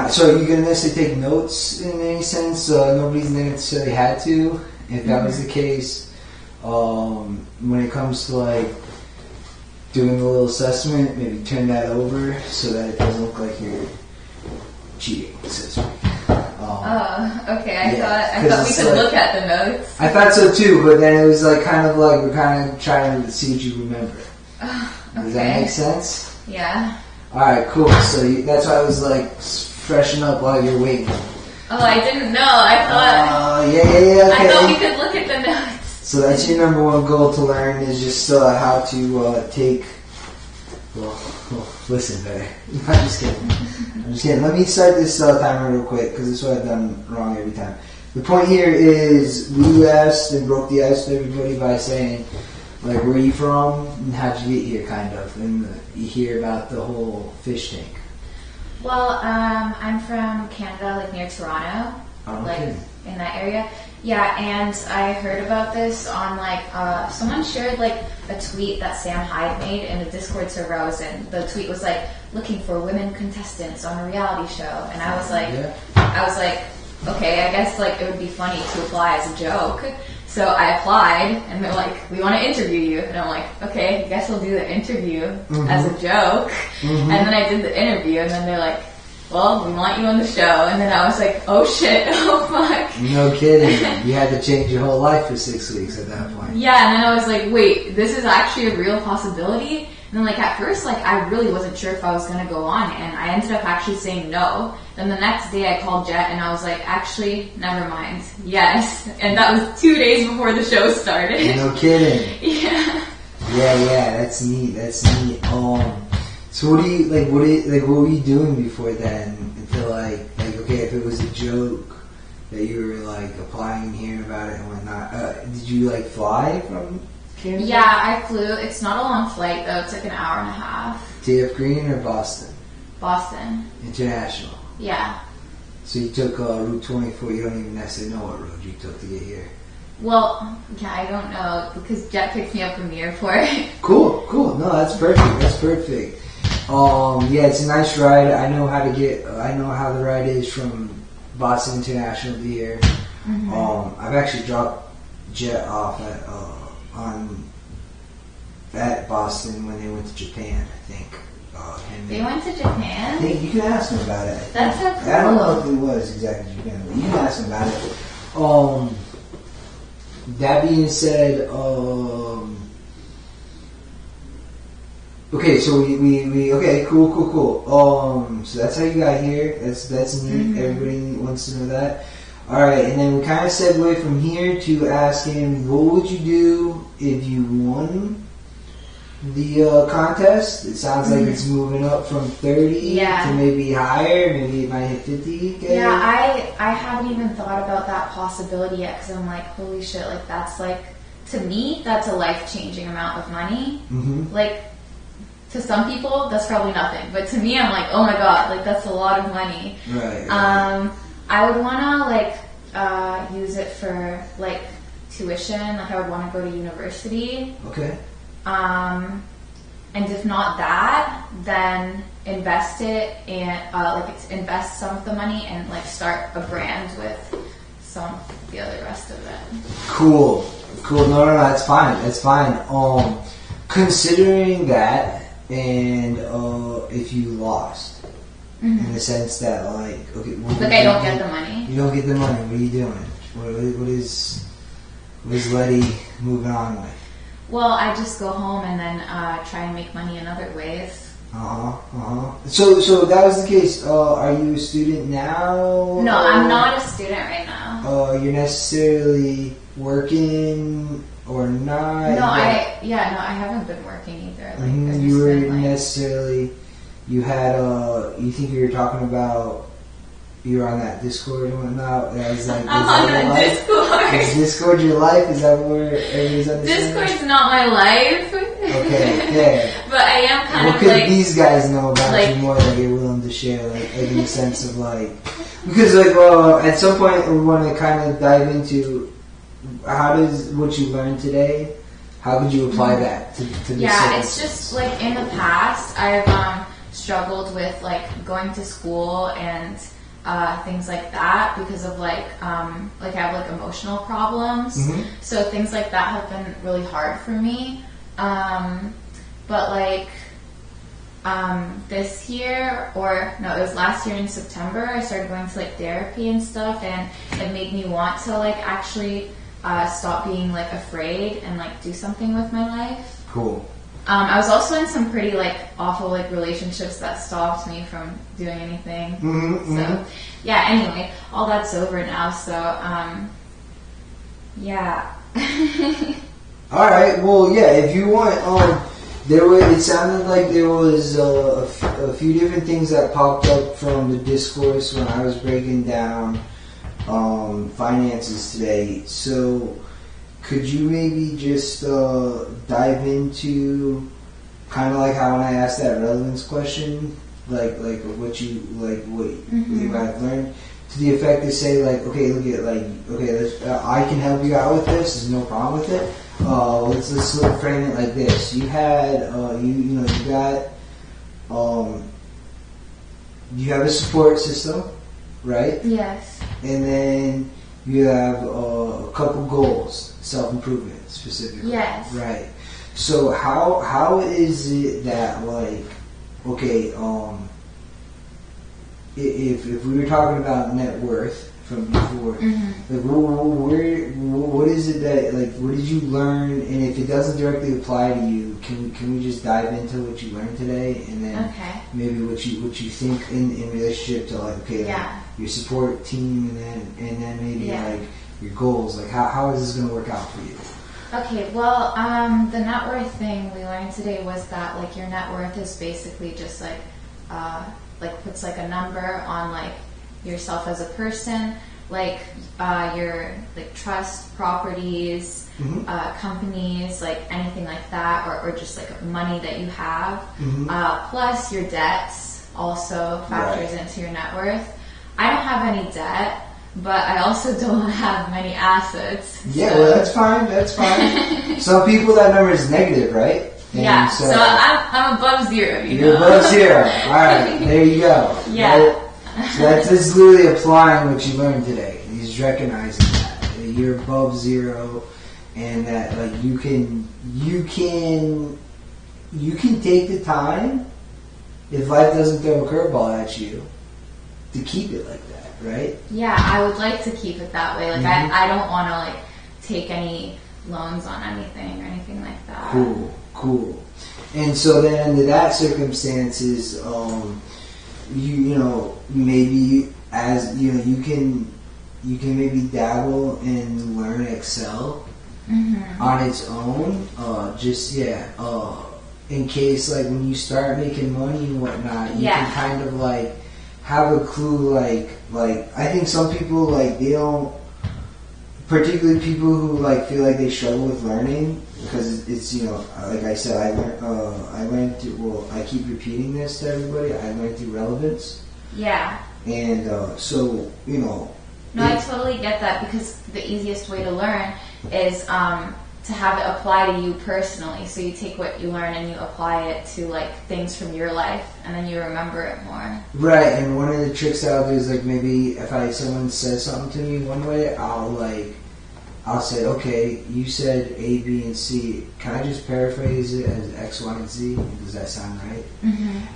So you gonna necessarily take notes in any sense? Nobody's necessarily had to. If that was the case, when it comes to like doing a little assessment, maybe turn that over so that it doesn't look like you're cheating, so to speak. Okay. I thought we could look at the notes. I thought so too, but then it was like kind of like we're kind of trying to see what you remember. Okay. Does that make sense? Yeah. All right, cool. So that's why I was like freshen up while you're waiting. Oh, I didn't know. I thought. Yeah. Okay. I thought we could look at the notes. So that's your number one goal to learn is just how to take. Well, listen, baby. I'm just kidding. Let me start this timer real quick because this is what I've done wrong every time. The point here is we asked and broke the ice to everybody by saying, like, where are you from and how'd you get here, kind of, and you hear about the whole fish tank. Well, I'm from Canada, like near Toronto, like in that area. Yeah, and I heard about this on like someone shared like a tweet that Sam Hyde made in a Discord server I was in. The tweet was like looking for women contestants on a reality show, and I was like, okay, I guess like it would be funny to apply as a joke. So I applied, and they're like, we want to interview you. And I'm like, okay, I guess I'll do the interview as a joke. And then I did the interview, and then they're like, well, we want you on the show. And then I was like, oh shit, oh fuck. No kidding. You had to change your whole life for 6 weeks at that point. Yeah, and then I was like, wait, this is actually a real possibility? And then like at first, like I really wasn't sure if I was going to go on, and I ended up actually saying no. Then the next day I called Jet and I was like, actually, never mind. Yes. And that was 2 days before the show started. No kidding. Yeah. Yeah, that's neat. So what were you doing before then? Until like okay, if it was a joke that you were like applying and hearing about it and whatnot, did you like fly from Canada? Yeah, I flew. It's not a long flight though. It's like an hour and a half. TF Green or Boston? Boston. International. Yeah. So you took Route 24. You don't even necessarily know what road you took to get here. Well, yeah, I don't know because Jet picked me up from the airport. Cool. No, that's perfect. Yeah, it's a nice ride. I know how the ride is from Boston International to here. I've actually dropped Jet off at Boston when they went to Japan, I think. They went to Japan? I think you can ask them about it. That's so cool. I don't know if it was exactly Japan, but you can ask them about it. That being said, okay, so we okay, cool. So that's how you got here. That's neat. Everybody wants to know that. All right, and then we kind of segue from here to asking, what would you do if you won the contest? It sounds like it's moving up from 30 to maybe higher. Maybe it might hit 50. Yeah, I haven't even thought about that possibility yet because I'm like, holy shit, like that's like, to me, that's a life-changing amount of money. Like, to some people, that's probably nothing. But to me, I'm like, oh my god, like that's a lot of money. Right. I would want to like use it for like tuition. Like I would want to go to university. Okay. And if not that, then invest it and invest some of the money and like start a brand with some of the other rest of it. Cool. No, that's fine. Considering that, and if you lost, in the sense that like, okay, I don't get the money. You don't get the money. What are you doing? What is Letty moving on with? Well, I just go home and then try and make money in other ways. So that was the case. Are you a student now? No, I'm not a student right now. You're necessarily working or not? No, I haven't been working either. Like, you were necessarily. You had you think you were talking about. You were on that Discord and whatnot. That was like, I'm on that Discord. Is Discord your life? Is that where everybody's understanding? Discord's not my life. Okay, yeah. But I am kind of like... What could these guys know about you more that you're willing to share? Like in the sense of like... Because like, at some point we want to kind of dive into how does what you learned today, how could you apply that to the Yeah, it's just like in the past, I've struggled with like going to school and things like that because of like I have like emotional problems. So things like that have been really hard for me. But like this year, or no, it was last year in September, I started going to like therapy and stuff, and it made me want to like actually stop being like afraid and like do something with my life. Cool. I was also in some pretty like awful like relationships that stopped me from doing anything. So yeah, anyway, all that's over now. So yeah. All right. Well, yeah. If you want, it sounded like there was a few different things that popped up from the discourse when I was breaking down finances today. So, could you maybe just dive into kind of like how when I asked that relevance question, like what you I've learned, to the effect to say like, okay, look at like, okay, I can help you out with this. There's no problem with it. Let's frame it like this. You had you have a support system, right? Yes. And then you have a couple goals, self-improvement specifically. Yes. Right. So how is it that like, okay, if we were talking about net worth from before, like what is it that like what did you learn, and if it doesn't directly apply to you, can we just dive into what you learned today, and then maybe what you think in relationship to like like your support team, and then maybe like your goals, like how is this going to work out for you? Okay, well, the net worth thing we learned today was that like your net worth is basically just like puts like a number on like yourself as a person, like your like trust, properties, companies, like anything like that, or just like money that you have, plus your debts also factors into your net worth. I don't have any debt, but I also don't have many assets. Yeah, well, that's fine. That's fine. Some people that number is negative, right? And yeah, so I'm above zero. You're above zero. All right, there you go. Yeah. Right? So that's literally applying what you learned today. He's recognizing that you're above zero, and that like you can take the time, if life doesn't throw a curveball at you, to keep it like that, right? Yeah, I would like to keep it that way. Like I don't want to like take any loans on anything or anything like that. Cool. And so then under that circumstances, you know, maybe as you know, you can maybe dabble and learn Excel on its own. In case like when you start making money and whatnot, you can kind of like have a clue. Like I think some people like they don't. Particularly people who like feel like they struggle with learning, because it's you know, like I said, I learned through. Well, I keep repeating this to everybody. I learned through relevance. Yeah. And so you know. No, I totally get that, because the easiest way to learn is to have it apply to you personally. So you take what you learn and you apply it to like things from your life, and then you remember it more. Right. And one of the tricks that I'll do is like maybe if someone says something to me one way, I'll say, okay, you said A, B, and C. Can I just paraphrase it as X, Y, and Z? Does that sound right?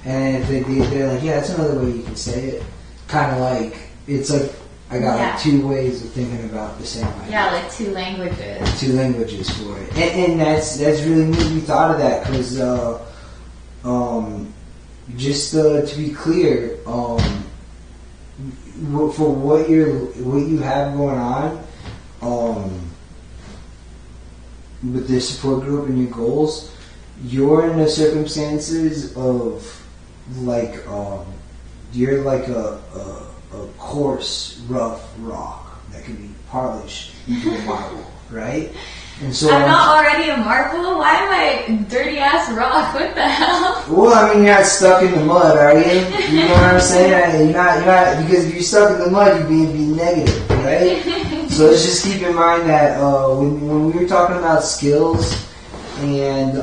And if they're like, yeah, that's another way you can say it. Kind of like, it's like, I got like two ways of thinking about the same idea. Yeah, like two languages. Two languages for it. And that's really neat you thought of that, because just to be clear, for what you have going on, with this support group and your goals, you're in the circumstances of like you're like a coarse, rough rock that can be polished into a marble, right? And so I'm not already a marble. Why am I dirty ass rock? What the hell? Well, I mean, you're not stuck in the mud, are you? You know what I'm saying? You're not because if you're stuck in the mud, you're being negative, right? So let's just keep in mind that when we were talking about skills and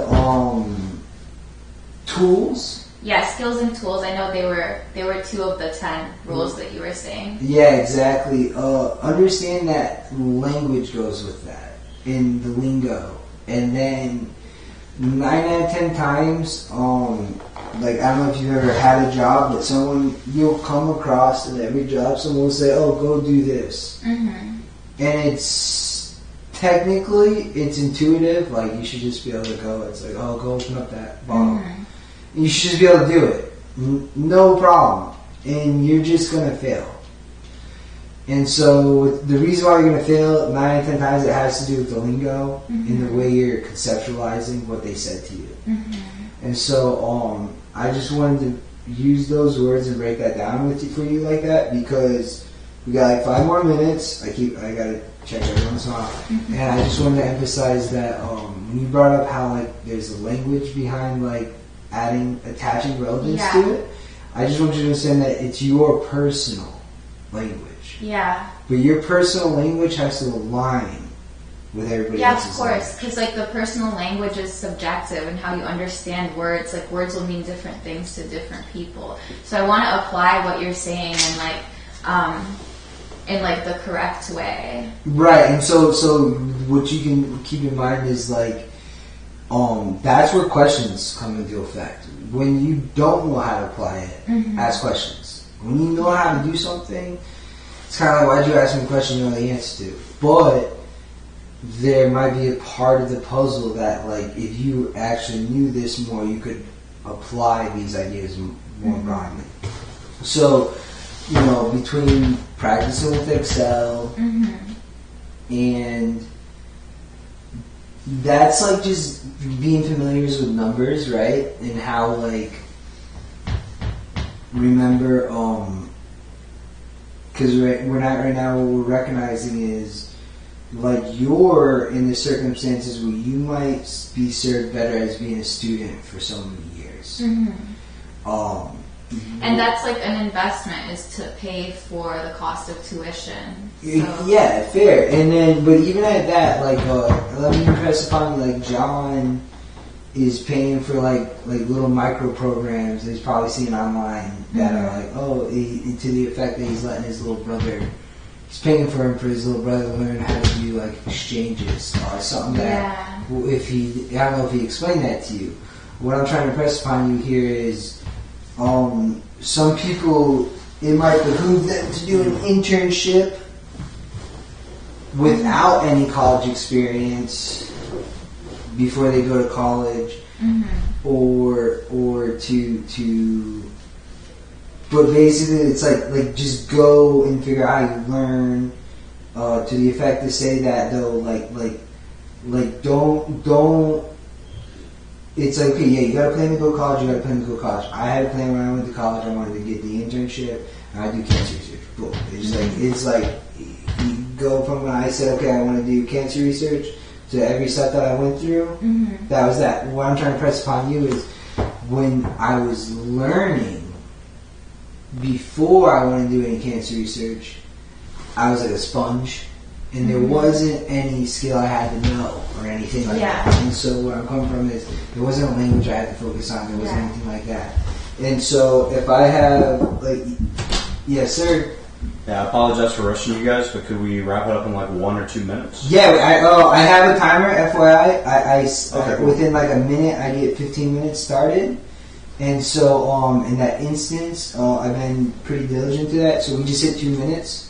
tools, Yeah, skills and tools. I know they were 2 of the 10 rules that you were saying. Yeah, exactly. Understand that language goes with that in the lingo, and then 9 out of 10 times, like I don't know if you've ever had a job, but you'll come across in every job, someone will say, "Oh, go do this," and it's technically it's intuitive. Like you should just be able to go. It's like, "Oh, go open up that bottle." You should just be able to do it. No problem. And you're just going to fail. And so the reason why you're going to fail 9 out of 10 times, it has to do with the lingo and the way you're conceptualizing what they said to you. And so I just wanted to use those words and break that down for you like that, because we got like 5 more minutes. I got to check every once in a while. And I just wanted to emphasize that when you brought up how like there's a language behind like attaching relevance to it, I just want you to understand that it's your personal language. Yeah. But your personal language has to align with everybody else's. Yeah, of course, because like the personal language is subjective, and how you understand words, like words will mean different things to different people. So I want to apply what you're saying in like the correct way. Right, and so what you can keep in mind is like that's where questions come into effect. When you don't know how to apply it, ask questions. When you know how to do something, it's kind of like, why'd you ask me a question you know the answer to? But there might be a part of the puzzle that, like, if you actually knew this more, you could apply these ideas more broadly. So, between practicing with Excel and that's like just being familiar with numbers, right? And how like remember, because we're not right now. What we're recognizing is like you're in the circumstances where you might be served better as being a student for so many years. And that's like an investment, is to pay for the cost of tuition. So. Yeah, fair. And then, but even at that, like, let me impress upon you, like, John is paying for like little micro programs that he's probably seen online that are like, to the effect that he's letting his little brother, he's paying for his little brother to learn how to do like exchanges or something that, I don't know if he explained that to you. What I'm trying to impress upon you here is, some people, it might behoove them to do an internship without any college experience before they go to college, or to but basically it's like just go and figure out how you learn, to the effect to say that though, like don't it's like, okay, yeah, you got a plan to go to college, you got a plan to go to college. I had a plan when I went to college, I wanted to get the internship, and I do cancer research. Boom. It's like you go from when I said, okay, I want to do cancer research, to every step that I went through, that was that. What I'm trying to press upon you is when I was learning, before I wanted to do any cancer research, I was like a sponge. And there wasn't any skill I had to know or anything like that. And so where I'm coming from is there wasn't a language I had to focus on. There wasn't anything like that. And so if I have yes, sir. Yeah, I apologize for rushing you guys, but could we wrap it up in like 1 or 2 minutes? Yeah, I have a timer. FYI, Okay, cool. Within like a minute, I get 15 minutes started. And so in that instance, I've been pretty diligent to that. So we just hit 2 minutes.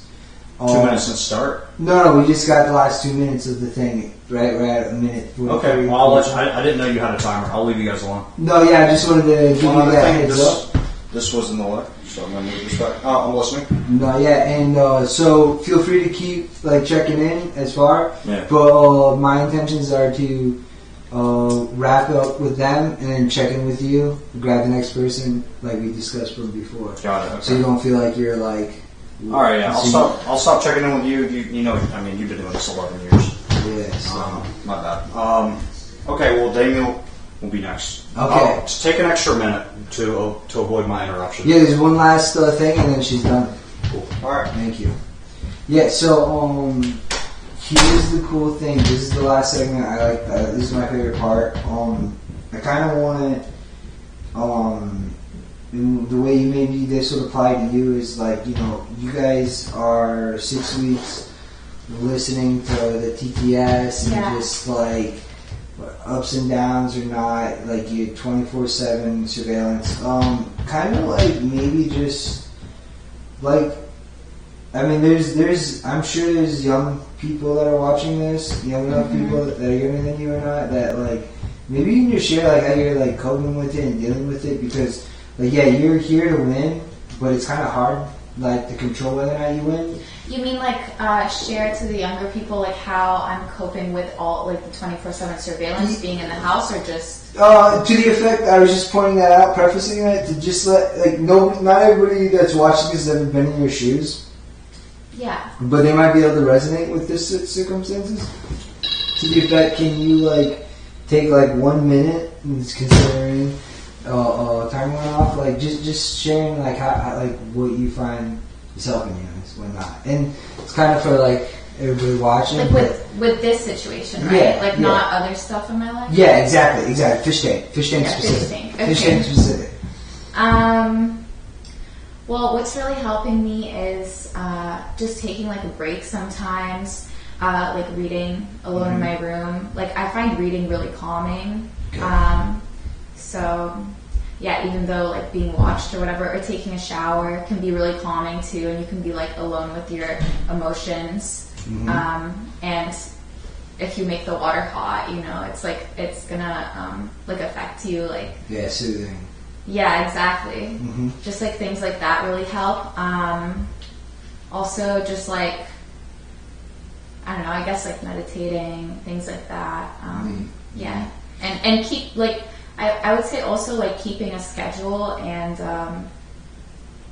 2 minutes and start? No, we just got the last 2 minutes of the thing, right? We're at a minute. Okay, well, I'll let you, I didn't know you had a timer. I'll leave you guys alone. No, yeah, I just wanted to give you that heads up. This was in the way, so I'm going to move this back. I'm listening. No, yeah, and so feel free to keep like checking in as far. Yeah. But my intentions are to wrap up with them and then check in with you, grab the next person like we discussed from before. Got it. Okay. So you don't feel like you're like. All right, yeah. I'll stop checking in with you. You know, I mean, you've been doing this 11 years. Yes. My bad. Okay, well, Daniel will be next. Okay. Just take an extra minute to avoid my interruption. Yeah, there's one last thing, and then she's done. Cool. All right. Thank you. Yeah. So here's the cool thing. This is the last segment. I like. This is my favorite part. I kind of want to the way maybe this would apply to you is like, you know, you guys are 6 weeks listening to the TTS and just like ups and downs or not, like your 24/7 surveillance. Kind of like maybe just like, I mean, there's I'm sure there's young people that are watching this, young enough people that are younger than you or not, that like maybe you can just share like how you're like coping with it and dealing with it, because like you're here to win, but it's kind of hard like to control whether or not you win. You mean like share to the younger people like how I'm coping with all like the 24/7 surveillance being in the house, or just to the effect I was just pointing that out, prefacing that to just let like not everybody that's watching this has ever been in your shoes. Yeah. But they might be able to resonate with this circumstances. To the effect, can you like take like 1 minute, considering time went off, like just sharing like how like what you find is helping you and whatnot, and it's kind of for like everybody watching. Like with this situation, right? Yeah, like not other stuff in my life. Yeah, exactly. Fishtank specific. Fishtank specific. Well, what's really helping me is just taking like a break sometimes, like reading alone in my room. Like I find reading really calming. So yeah, even though like being watched or whatever, or taking a shower can be really calming too, and you can be like alone with your emotions. And if you make the water hot, you know, it's like it's gonna like affect you, like soothing. Yeah, exactly. Just like things like that really help. Also, just like I don't know, I guess like meditating, things like that. Yeah, and keep like I would say also like keeping a schedule and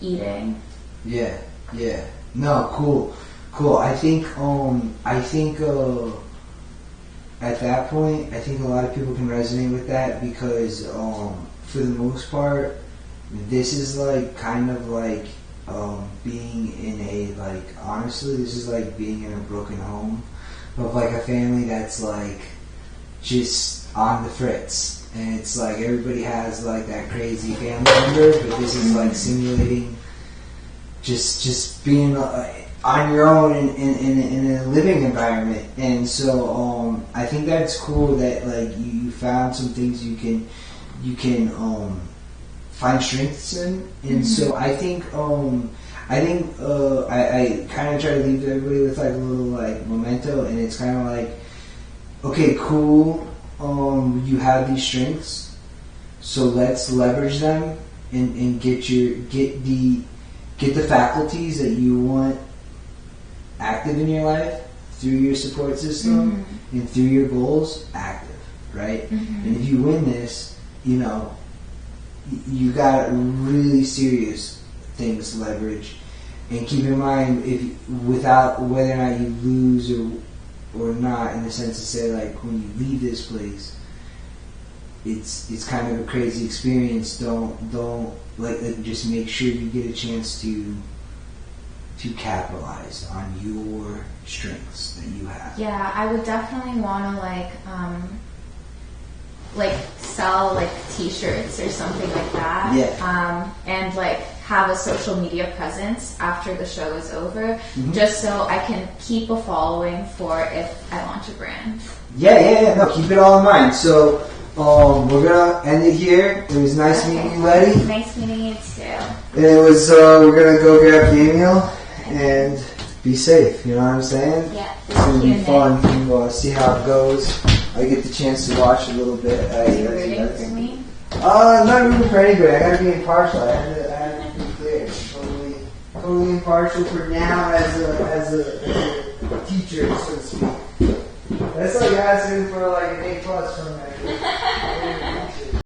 eating. Yeah. No, cool. I think at that point, I think a lot of people can resonate with that, because for the most part, this is like kind of like being in a like, honestly, this is like being in a broken home of like a family that's like just on the fritz. And it's like everybody has like that crazy family member, but this is like simulating just being on your own in a living environment. And so I think that's cool that like you found some things you can find strengths in. And so I think I kind of try to leave everybody with like a little like memento, and it's kind of like, okay, cool. You have these strengths, so let's leverage them and get the faculties that you want active in your life through your support system and through your goals active, right? And if you win this, you know, you got really serious things to leverage. And keep in mind, without whether or not you lose or not, in the sense to say like when you leave this place, it's kind of a crazy experience. Don't like just make sure you get a chance to capitalize on your strengths that you have. Yeah, I would definitely want to like sell like t-shirts or something like that. Yeah. And like have a social media presence after the show is over, just so I can keep a following for if I launch a brand. Yeah. No, keep it all in mind. So we're gonna end it here. It was nice meeting you, Letty. Nice meeting you too. And it was we're gonna go grab the meal and be safe. You know what I'm saying? Yeah. It's gonna be fun. We'll see how it goes. I get the chance to watch a little bit. Are you rooting for me? Not rooting for anybody. I gotta be impartial. I have to be clear. Totally impartial for now as a teacher, so to speak. That's like asking for like an A+ from me.